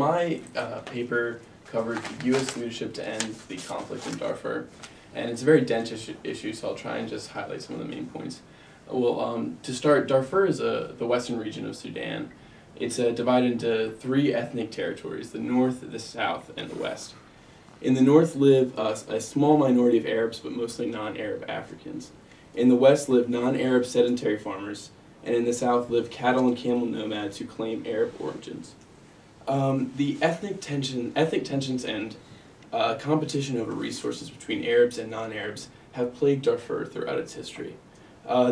my paper covered U.S. leadership to end the conflict in Darfur, and it's a very dense issue, so I'll try and just highlight some of the main points. Well, to start, Darfur is the western region of Sudan. It's divided into 3 ethnic territories: the north, the south, and the west. In the north live a small minority of Arabs, but mostly non-Arab Africans. In the west live non-Arab sedentary farmers, and in the south live cattle and camel nomads who claim Arab origins. The ethnic tensions and competition over resources between Arabs and non-Arabs have plagued Darfur throughout its history.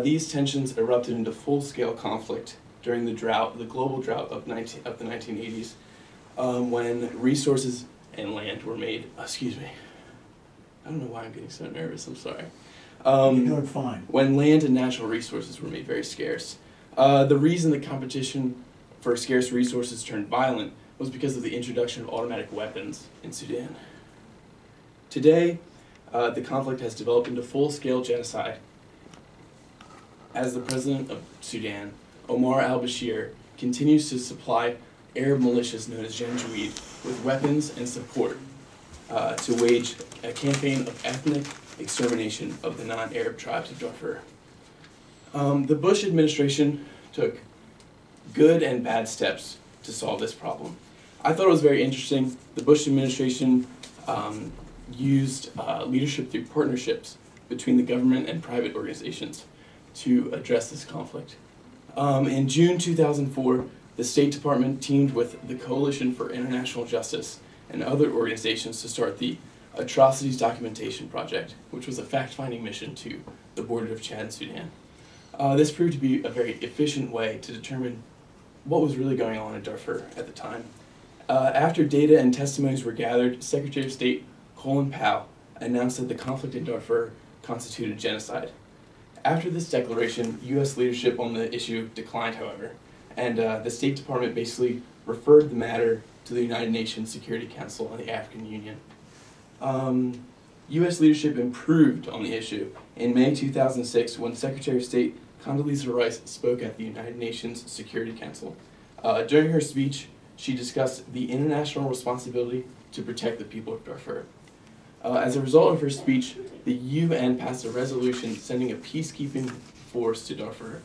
These tensions erupted into full-scale conflict during the global drought of the 1980s, when resources and land were made. Excuse me. I don't know why I'm getting so nervous. I'm sorry. You're doing fine. When land and natural resources were made very scarce. The reason the competition for scarce resources turned violent was because of the introduction of automatic weapons in Sudan. Today, the conflict has developed into full-scale genocide, as the president of Sudan, Omar al-Bashir, continues to supply Arab militias known as Janjaweed with weapons and support to wage a campaign of ethnic extermination of the non-Arab tribes of Darfur. The Bush administration took good and bad steps to solve this problem. I thought it was very interesting. The Bush administration used leadership through partnerships between the government and private organizations to address this conflict. In June 2004, the State Department teamed with the Coalition for International Justice and other organizations to start the Atrocities Documentation Project, which was a fact-finding mission to the border of Chad and Sudan. This proved to be a very efficient way to determine what was really going on in Darfur at the time. After data and testimonies were gathered, Secretary of State Colin Powell announced that the conflict in Darfur constituted genocide. After this declaration, U.S. leadership on the issue declined, however, and the State Department basically referred the matter to the United Nations Security Council and the African Union. U.S. leadership improved on the issue in May 2006 when Secretary of State Condoleezza Rice spoke at the United Nations Security Council. During her speech, she discussed the international responsibility to protect the people of Darfur. As a result of her speech, the UN passed a resolution sending a peacekeeping force to Darfur.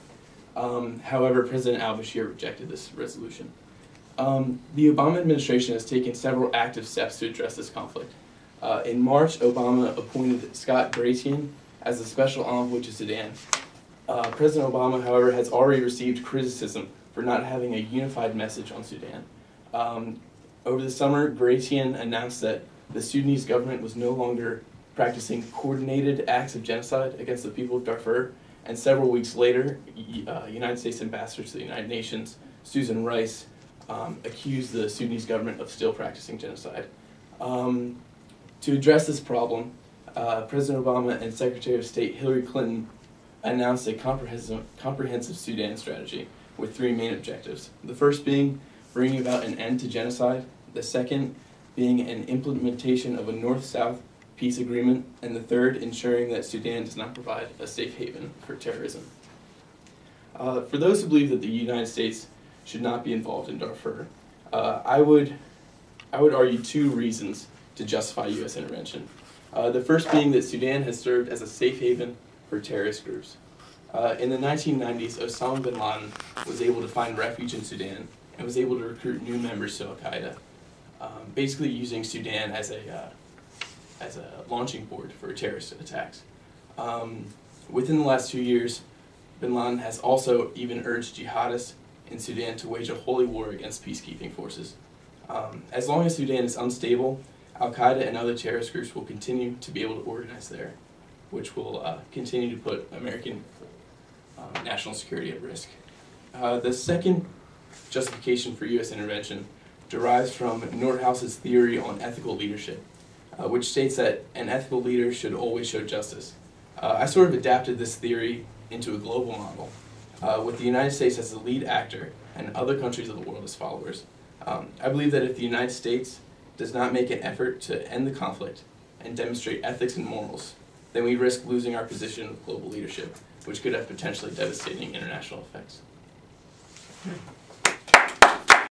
However, President al-Bashir rejected this resolution. The Obama administration has taken several active steps to address this conflict. In March, Obama appointed Scott Gratian as the special envoy to Sudan. President Obama, however, has already received criticism for not having a unified message on Sudan. Over the summer, Gratian announced that the Sudanese government was no longer practicing coordinated acts of genocide against the people of Darfur, and several weeks later, United States Ambassador to the United Nations, Susan Rice, accused the Sudanese government of still practicing genocide. To address this problem, President Obama and Secretary of State Hillary Clinton announced a comprehensive Sudan strategy with 3 main objectives. The first being bringing about an end to genocide, the second being an implementation of a North-South peace agreement, and the third ensuring that Sudan does not provide a safe haven for terrorism. For those who believe that the United States should not be involved in Darfur, I would argue 2 reasons to justify U.S. intervention. The first being that Sudan has served as a safe haven for terrorist groups. In the 1990s, Osama bin Laden was able to find refuge in Sudan and was able to recruit new members to al-Qaeda, basically using Sudan as a launching board for terrorist attacks. Within the last 2 years, bin Laden has also even urged jihadists in Sudan to wage a holy war against peacekeeping forces. As long as Sudan is unstable, al-Qaeda and other terrorist groups will continue to be able to organize there, which will continue to put American national security at risk. The second justification for U.S. intervention derives from Nordhaus's theory on ethical leadership, which states that an ethical leader should always show justice. I sort of adapted this theory into a global model, with the United States as the lead actor and other countries of the world as followers. I believe that if the United States does not make an effort to end the conflict and demonstrate ethics and morals, then we risk losing our position of global leadership, which could have potentially devastating international effects.